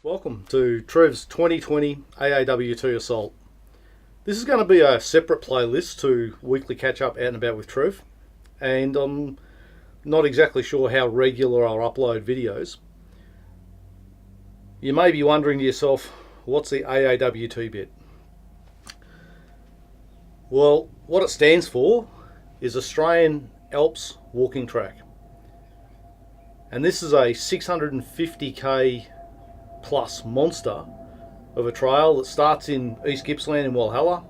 Welcome to Trevs2020 AAWT Assault. This is going to be a separate playlist to weekly catch up out and about with Trev, and I'm not exactly sure how regular I'll upload videos. You may be wondering to yourself, what's the AAWT bit? Well, what it stands for is Australian Alps Walking Track, and this is a 650k plus monster of a trail that starts in East Gippsland in Walhalla,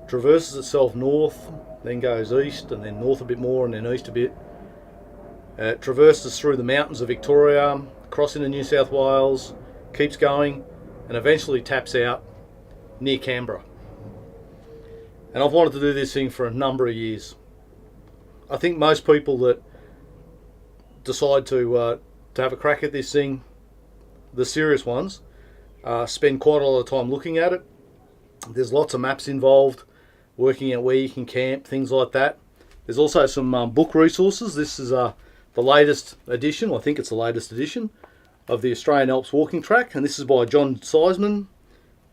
traverses itself north, then goes east, and then north a bit more, and then east a bit. It traverses through the mountains of Victoria, crossing into New South Wales, keeps going, and eventually taps out near Canberra. And I've wanted to do this thing for a number of years. I think most people that decide to have a crack at this thing, the serious ones, spend quite a lot of time looking at it. There's lots of maps involved, working out where you can camp, things like that. There's also some book resources. This is the latest edition, I think it's the latest edition, of the Australian Alps Walking Track, and this is by John Seisman,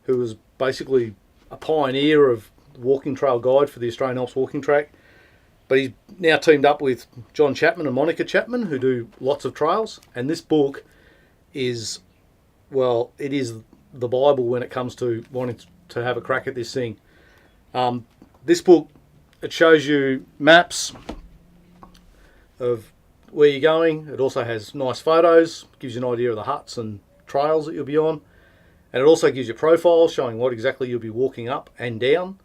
who was basically a pioneer of the walking trail guide for the Australian Alps Walking Track. But he's now teamed up with John Chapman and Monica Chapman, who do lots of trails, and this book is, well, it is the Bible when it comes to wanting to have a crack at this thing. This book, it shows you maps of where you're going. It also has nice photos, gives you an idea of the huts and trails that you'll be on, and it also gives you profiles showing what exactly you'll be walking up and down.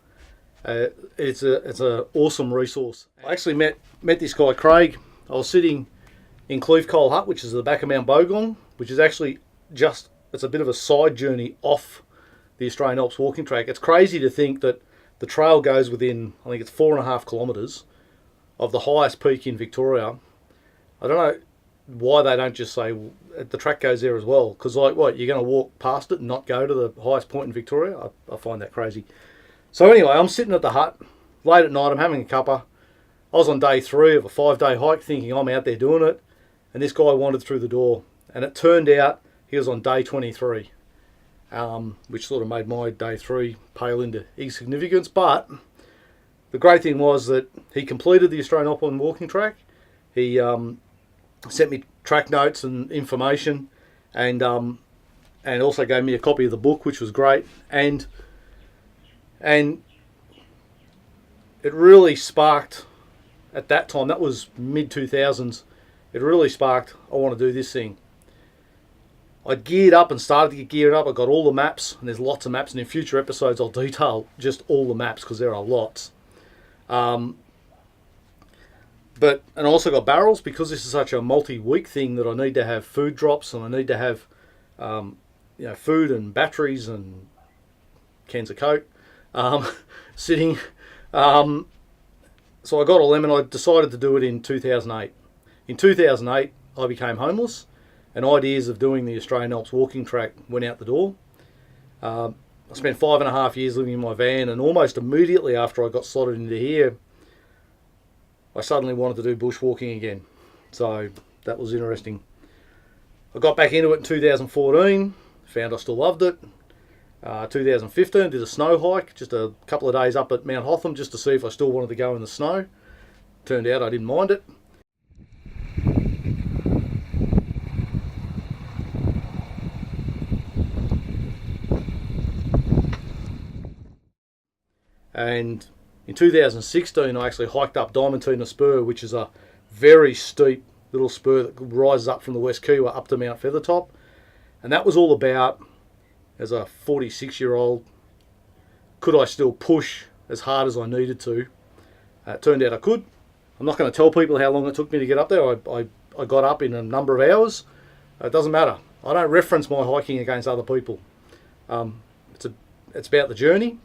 It's an awesome resource. I actually met this guy Craig. I was sitting in Cleeve-Cole Hut, which is at the back of Mount Bogong, which is actually it's a bit of a side journey off the Australian Alps Walking Track. It's crazy to think that the trail goes within, I think it's 4.5 kilometres of the highest peak in Victoria. I don't know why they don't just say the track goes there as well, because like, what, you're going to walk past it and not go to the highest point in Victoria? I find that crazy. So anyway, I'm sitting at the hut late at night, I'm having a cuppa. I was on day 3 of a 5-day hike thinking I'm out there doing it, and this guy wandered through the door, and it turned out he was on day 23, which sort of made my day 3 pale into insignificance. But the great thing was that he completed the Australian Alps Walking Track. He sent me track notes and information, and also gave me a copy of the book, which was great. And it really sparked, at that time, that was mid-2000s, it really sparked, I want to do this thing. I geared up and started to get geared up. I got all the maps, and there's lots of maps, and in future episodes I'll detail just all the maps because there are lots. And I also got barrels, because this is such a multi-week thing that I need to have food drops, and I need to have food and batteries and cans of Coke sitting. So I got all them, and I decided to do it in 2008. In 2008 I became homeless, and ideas of doing the Australian Alps Walking Track went out the door. I spent 5.5 years living in my van, and almost immediately after I got slotted into here, I suddenly wanted to do bushwalking again. So that was interesting. I got back into it in 2014, found I still loved it. 2015 did a snow hike, just a couple of days up at Mount Hotham, just to see if I still wanted to go in the snow. Turned out I didn't mind it. And in 2016 I actually hiked up Diamantina Spur, which is a very steep little spur that rises up from the West Kiwa up to Mount Feathertop. And that was all about, as a 46-year-old, could I still push as hard as I needed to? It turned out I could. I'm not going to tell people how long it took me to get up there. I got up in a number of hours. It doesn't matter. I don't reference my hiking against other people. It's about the journey,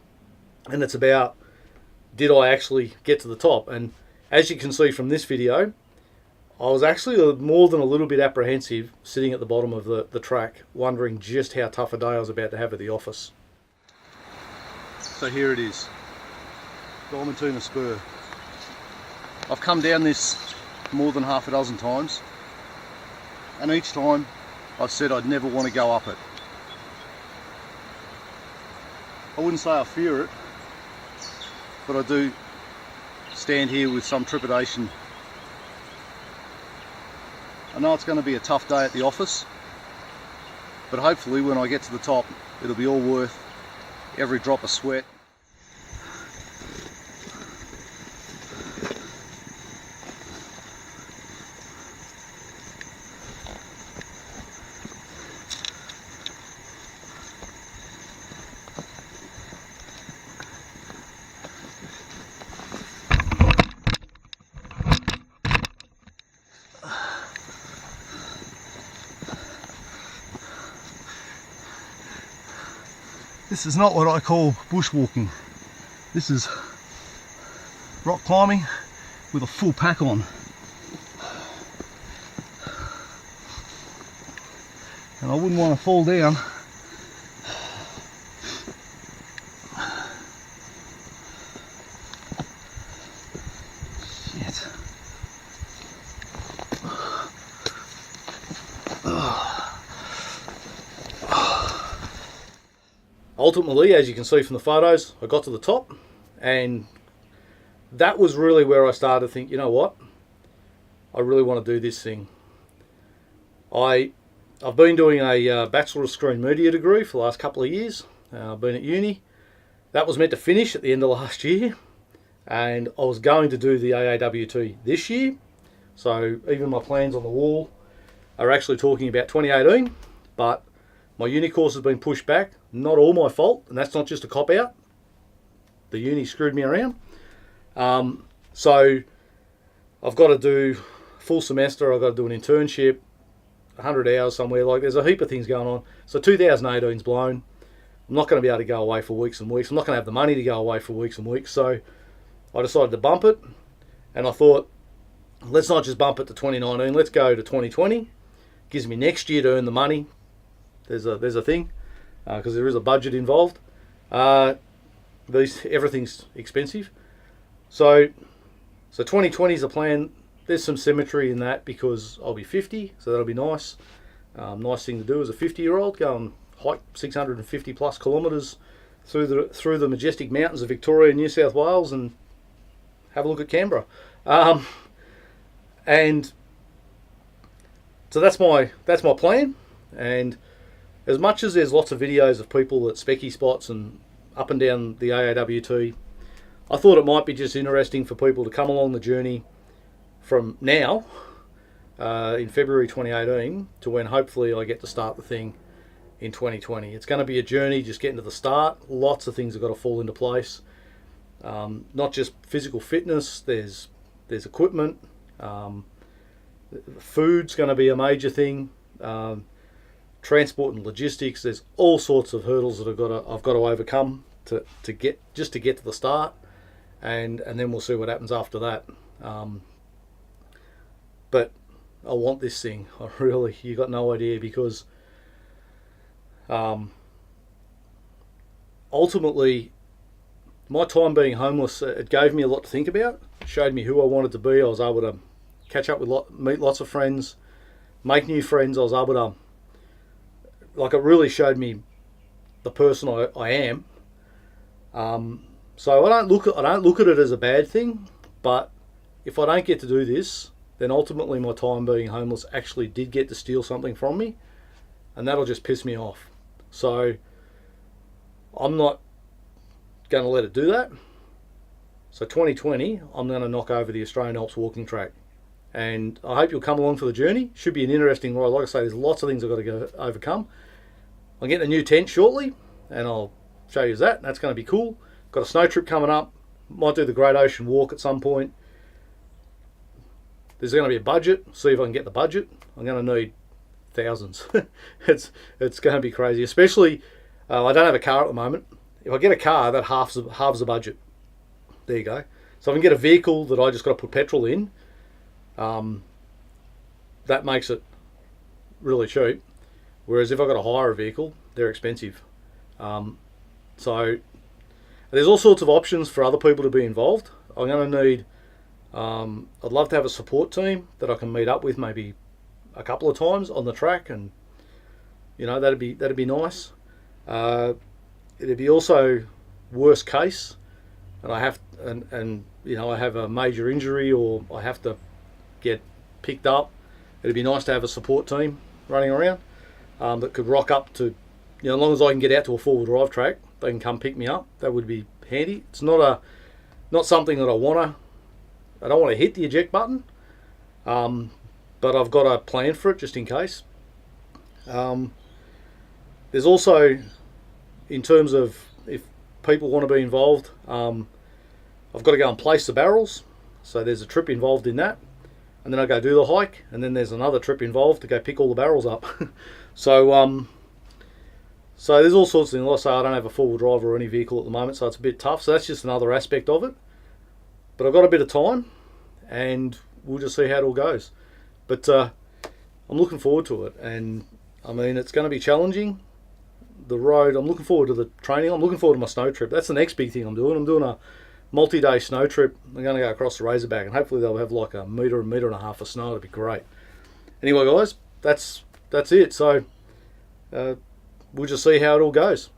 and it's about, did I actually get to the top? And as you can see from this video, I was actually more than a little bit apprehensive sitting at the bottom of the track, wondering just how tough a day I was about to have at the office. So here it is, Diamantina Spur. I've come down this more than half a dozen times, and each time I've said I'd never want to go up it. I wouldn't say I fear it, but I do stand here with some trepidation. I know it's going to be a tough day at the office, but hopefully when I get to the top, it'll be all worth every drop of sweat. This is not what I call bushwalking. This is rock climbing with a full pack on. And I wouldn't want to fall down. Shit. Ultimately, as you can see from the photos, I got to the top, and that was really where I started to think, you know what, I really want to do this thing. I've been doing a Bachelor of Screen Media degree for the last couple of years. I've been at uni. That was meant to finish at the end of last year, and I was going to do the AAWT this year. So even my plans on the wall are actually talking about 2018, but my uni course has been pushed back. Not all my fault, and that's not just a cop-out. The uni screwed me around. So I've got to do full semester, I've got to do an internship, 100 hours somewhere. Like, there's a heap of things going on. So 2018's blown. I'm not going to be able to go away for weeks and weeks. I'm not going to have the money to go away for weeks and weeks. So I decided to bump it, and I thought, let's not just bump it to 2019, let's go to 2020. Gives me next year to earn the money. There's a thing, because there is a budget involved. Everything's expensive. So 2020 is a plan. There's some symmetry in that because I'll be 50, so that'll be nice. Nice thing to do as a 50-year-old, go and hike 650 plus kilometres through the majestic mountains of Victoria and New South Wales and have a look at Canberra. And so that's my plan. And as much as there's lots of videos of people at specky spots and up and down the AAWT, I thought it might be just interesting for people to come along the journey from now, in February 2018, to when hopefully I get to start the thing in 2020. It's going to be a journey just getting to the start. Lots of things have got to fall into place. Not just physical fitness, there's equipment. Food's going to be a major thing. Transport and logistics. There's all sorts of hurdles that I've got to overcome to get to the start, and then we'll see what happens after that. But I want this thing. You got no idea, because ultimately my time being homeless, it gave me a lot to think about. It showed me who I wanted to be. I was able to catch up with meet lots of friends, make new friends. I was able to, it really showed me the person I am. So I don't look at it as a bad thing, but if I don't get to do this, then ultimately my time being homeless actually did get to steal something from me, and that'll just piss me off. So I'm not going to let it do that. So 2020, I'm going to knock over the Australian Alps Walking Track, and I hope you'll come along for the journey. Should be an interesting ride. Like I say, there's lots of things I've got to overcome. I'm getting a new tent shortly, and I'll show you that. That's going to be cool. Got a snow trip coming up. Might do the Great Ocean Walk at some point. There's going to be a budget. See if I can get the budget. I'm going to need thousands. It's going to be crazy. Especially, I don't have a car at the moment. If I get a car, that halves the budget. There you go. So if I can get a vehicle that I just got to put petrol in, that makes it really cheap. Whereas if I've got to hire a vehicle, they're expensive. So there's all sorts of options for other people to be involved. I'm going to need, I'd love to have a support team that I can meet up with maybe a couple of times on the track, and that'd be nice. it'd be also worst case, and I have and you know, I have a major injury or I have to get picked up. It'd be nice to have a support team running around that could rock up to, you know, as long as I can get out to a 4-wheel drive track, they can come pick me up. That would be handy. It's not something that I don't want to hit the eject button, but I've got a plan for it just in case. There's also, in terms of if people want to be involved, I've got to go and place the barrels, so there's a trip involved in that, and then I go do the hike, and then there's another trip involved to go pick all the barrels up. So there's all sorts of things. Like I say, I don't have a 4-wheel drive or any vehicle at the moment, so it's a bit tough. So that's just another aspect of it. But I've got a bit of time, and we'll just see how it all goes. But I'm looking forward to it, and I mean, it's going to be challenging. The road, I'm looking forward to the training. I'm looking forward to my snow trip. That's the next big thing I'm doing. I'm doing a multi-day snow trip. I'm going to go across the Razorback, and hopefully they'll have like a metre and a half of snow. It'll be great. Anyway, guys, that's it. So we'll just see how it all goes.